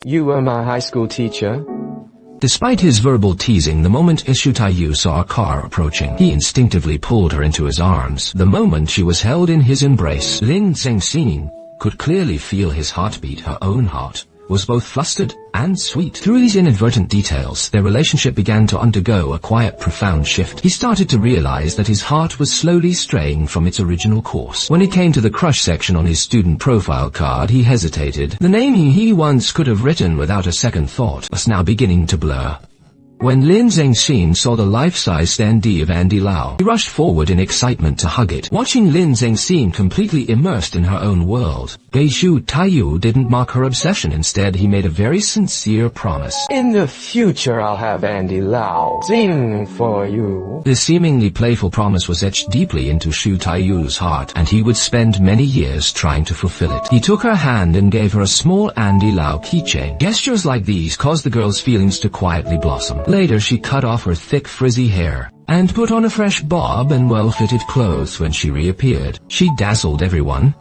You were my high school teacher. Despite his verbal teasing, the moment Shu Taiyu saw a car approaching, he instinctively pulled her into his arms. The moment she was held in his embrace, Lin Zhengxin could clearly feel his heartbeat. Her own heart was both flustered and sweet. Through these inadvertent details, their relationship began to undergo a quiet, profound shift. He started to realize that his heart was slowly straying from its original course. When it came to the crush section on his student profile card, he hesitated. The name he once could have written without a second thought was now beginning to blur. When Lin Zhengxin saw the life-size standee of Andy Lau, he rushed forward in excitement to hug it. Watching Lin Zhengxin completely immersed in her own world, Shu Taiyu didn't mock her obsession. Instead, he made a very sincere promise. In the future, I'll have Andy Lau sing for you. This seemingly playful promise was etched deeply into Shu Taiyu's heart, and he would spend many years trying to fulfill it. He took her hand and gave her a small Andy Lau keychain. Gestures like these caused the girl's feelings to quietly blossom. Later, she cut off her thick frizzy hair and put on a fresh bob and well-fitted clothes. When she reappeared, she dazzled everyone,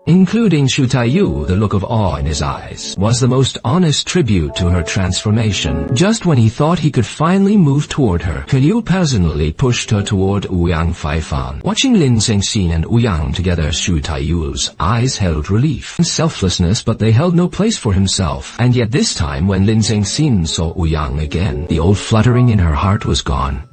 including Shu Taiyu. The look of awe in his eyes was the most honest tribute to her transformation. Just when he thought he could finally move toward her, Taiyu personally pushed her toward Ouyang Faifan. Watching Lin Zhengxin and Ouyang together, Shu Taiyu's eyes held relief and selflessness, but they held no place for himself. And yet this time, when Lin Zhengxin saw Ouyang again, the old fluttering in her heart was gone.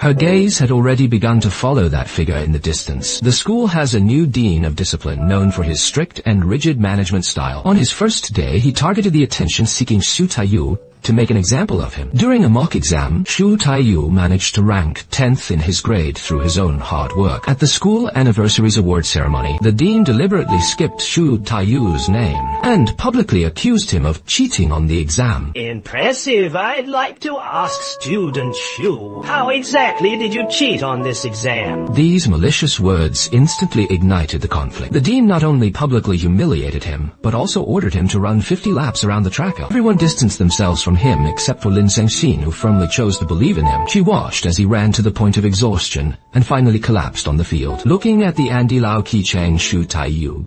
Her gaze had already begun to follow that figure in the distance. The school has a new dean of discipline known for his strict and rigid management style. On his first day, he targeted the attention-seeking Shu Taiyu to make an example of him. During a mock exam, Shu Taiyu managed to rank 10th in his grade through his own hard work. At the school anniversary's award ceremony, the dean deliberately skipped Shu Taiyu's name and publicly accused him of cheating on the exam. Impressive. I'd like to ask student Shu, how exactly did you cheat on this exam? These malicious words instantly ignited the conflict. The dean not only publicly humiliated him, but also ordered him to run 50 laps around the track. Everyone distanced themselves from him except for Lin Zhengxin, who firmly chose to believe in him. She watched as he ran to the point of exhaustion and finally collapsed on the field. Looking at the Andy Lau keychain, Shu Taiyu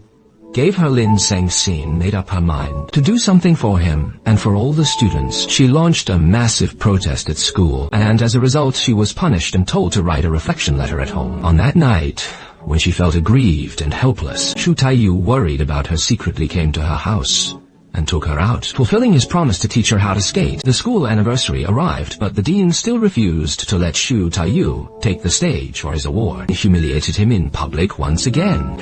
gave her Lin Zhengxin made up her mind to do something for him and for all the students. She launched a massive protest at school, and as a result she was punished and told to write a reflection letter at home. On that night, when she felt aggrieved and helpless, Shu Taiyu, worried about her, secretly came to her house and took her out, fulfilling his promise to teach her how to skate. The school anniversary arrived, but the dean still refused to let Shu Taiyu take the stage for his award. He humiliated him in public once again.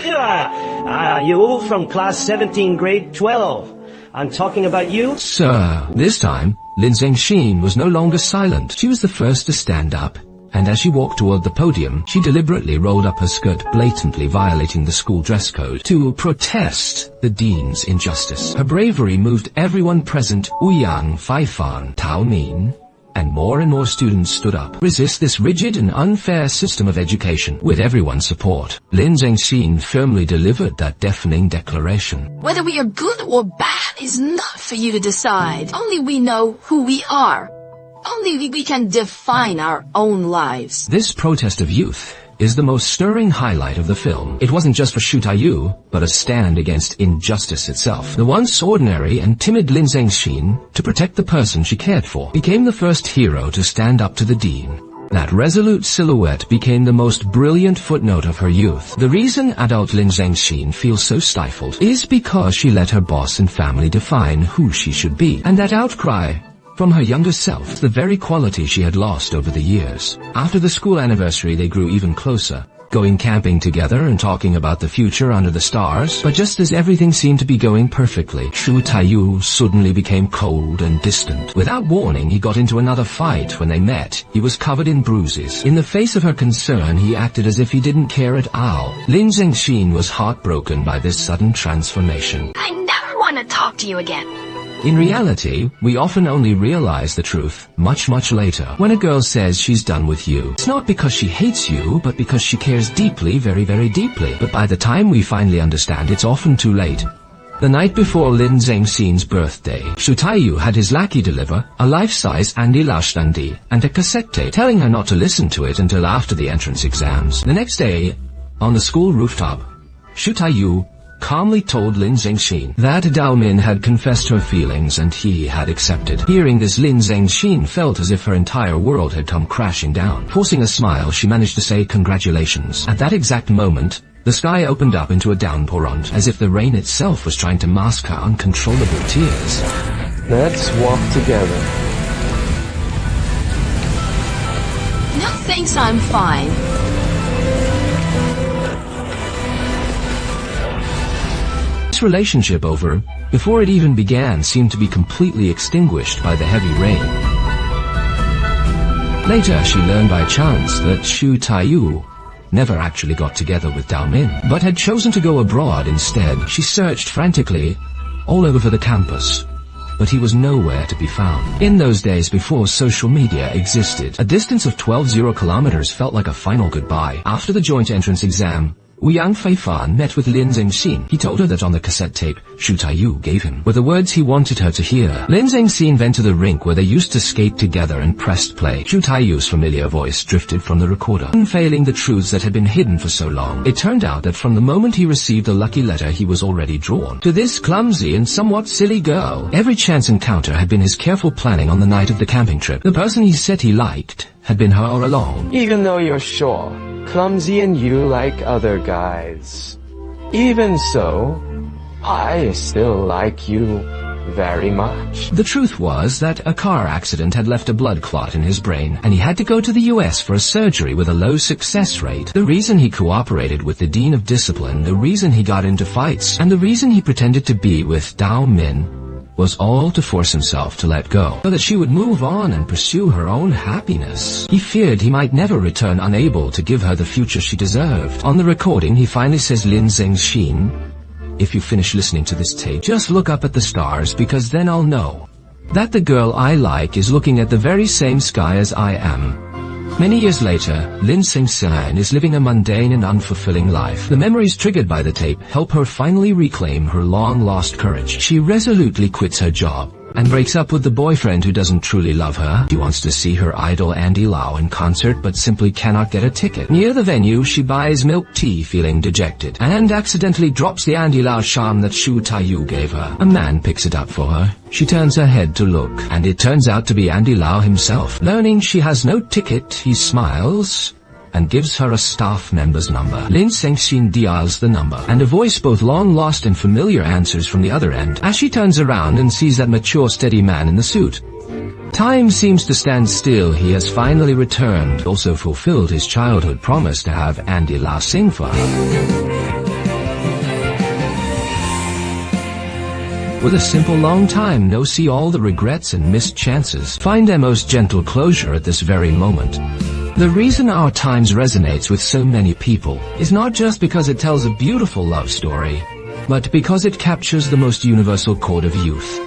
You from class 17, grade 12. I'm talking about you? Sir. This time, Lin Zhengxin was no longer silent. She was the first to stand up, and as she walked toward the podium, she deliberately rolled up her skirt, blatantly violating the school dress code, to protest the dean's injustice. Her bravery moved everyone present. Ouyang Faifan, Tao Min, and more students stood up. Resist this rigid and unfair system of education. With everyone's support, Lin Zhengxin firmly delivered that deafening declaration. Whether we are good or bad is not for you to decide. Only we know who we are. Only we can define our own lives. This protest of youth is the most stirring highlight of the film. It wasn't just for Shu Taiyu, but a stand against injustice itself. The once ordinary and timid Lin Zhengxin, to protect the person she cared for, became the first hero to stand up to the dean. That resolute silhouette became the most brilliant footnote of her youth. The reason adult Lin Zhengxin feels so stifled is because she let her boss and family define who she should be. And that outcry from her younger self, the very quality she had lost over the years. After the school anniversary, they grew even closer, going camping together and talking about the future under the stars. But just as everything seemed to be going perfectly, Shu Taiyu suddenly became cold and distant. Without warning, he got into another fight. When they met, he was covered in bruises. In the face of her concern, he acted as if he didn't care at all. Lin Zhengxin was heartbroken by this sudden transformation. I never want to talk to you again. In reality, we often only realize the truth much later. When a girl says she's done with you, it's not because she hates you, but because she cares deeply, very deeply. But by the time we finally understand, it's often too late. The night before Lin Zhengxin's birthday, Shu Taiyu had his lackey deliver a life-size Andy Lau standi and a cassette tape, telling her not to listen to it until after the entrance exams. The next day, on the school rooftop, Shu Taiyu calmly told Lin Zhengxin that Dao Min had confessed her feelings and he had accepted. Hearing this, Lin Zhengxin felt as if her entire world had come crashing down. Forcing a smile, she managed to say congratulations. At that exact moment, the sky opened up into a downpour, as if the rain itself was trying to mask her uncontrollable tears. Let's walk together. No thanks, I'm fine. This relationship over, before it even began, seemed to be completely extinguished by the heavy rain. Later, she learned by chance that Xu Taiyu never actually got together with Dao Min, but had chosen to go abroad instead. She searched frantically all over the campus, but he was nowhere to be found. In those days before social media existed, a distance of 12 kilometers felt like a final goodbye. After the joint entrance exam, Wu Yang Feifan met with Lin Zhengxin. He told her that on the cassette tape Xu Taiyu gave him were the words he wanted her to hear. Lin Zhengxin went to the rink where they used to skate together and pressed play. Xu Taiyu's familiar voice drifted from the recorder, unveiling the truths that had been hidden for so long. It turned out that from the moment he received the lucky letter, he was already drawn to this clumsy and somewhat silly girl. Every chance encounter had been his careful planning on the night of the camping trip. The person he said he liked had been her all along. Even though you're sure, clumsy and you like other guys. Even so, I still like you very much. The truth was that a car accident had left a blood clot in his brain, and he had to go to the US for a surgery with a low success rate. The reason he cooperated with the Dean of Discipline, the reason he got into fights, and the reason he pretended to be with Dao Min was all to force himself to let go, so that she would move on and pursue her own happiness. He feared he might never return, unable to give her the future she deserved. On the recording, he finally says, Lin Zhengxin, if you finish listening to this tape, just look up at the stars, because then I'll know that the girl I like is looking at the very same sky as I am. Many years later, Lin Zhengxin is living a mundane and unfulfilling life. The memories triggered by the tape help her finally reclaim her long-lost courage. She resolutely quits her job and breaks up with the boyfriend who doesn't truly love her. She wants to see her idol Andy Lau in concert but simply cannot get a ticket. Near the venue, she buys milk tea feeling dejected and accidentally drops the Andy Lau charm that Xu Taiyu gave her. A man picks it up for her. She turns her head to look, and it turns out to be Andy Lau himself. Learning she has no ticket, he smiles and gives her a staff member's number. Lin Zhengxin dials the number, and a voice both long-lost and familiar answers from the other end as she turns around and sees that mature, steady man in the suit. Time seems to stand still. He has finally returned, also fulfilled his childhood promise to have Andy Lau sing for her. With a simple long time no see, all the regrets and missed chances find their most gentle closure at this very moment. The reason Our Times resonates with so many people is not just because it tells a beautiful love story, but because it captures the most universal chord of youth.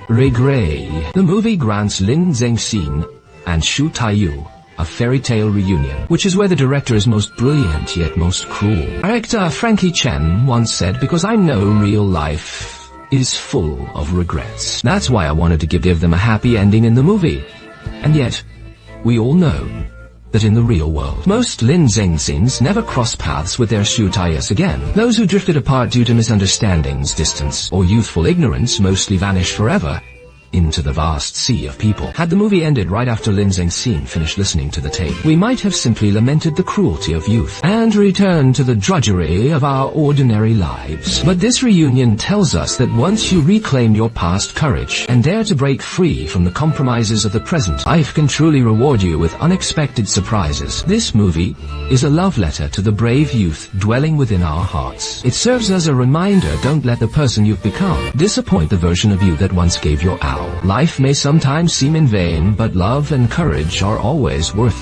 Regret. The movie grants Lin Zhengxin and Xu Taiyu a fairy tale reunion, which is where the director is most brilliant yet most cruel. Director Frankie Chen once said, because I know real life is full of regrets. That's why I wanted to give them a happy ending in the movie. And yet, we all know that in the real world, most Lin Zhengxins never cross paths with their Xu Taiyus again. Those who drifted apart due to misunderstandings, distance, or youthful ignorance mostly vanished forever into the vast sea of people. Had the movie ended right after Lin Zhengxin finished listening to the tape, we might have simply lamented the cruelty of youth and returned to the drudgery of our ordinary lives. But this reunion tells us that once you reclaim your past courage and dare to break free from the compromises of the present, life can truly reward you with unexpected surprises. This movie is a love letter to the brave youth dwelling within our hearts. It serves as a reminder: don't let the person you've become disappoint the version of you that once gave your all. Life may sometimes seem in vain, but love and courage are always worth it.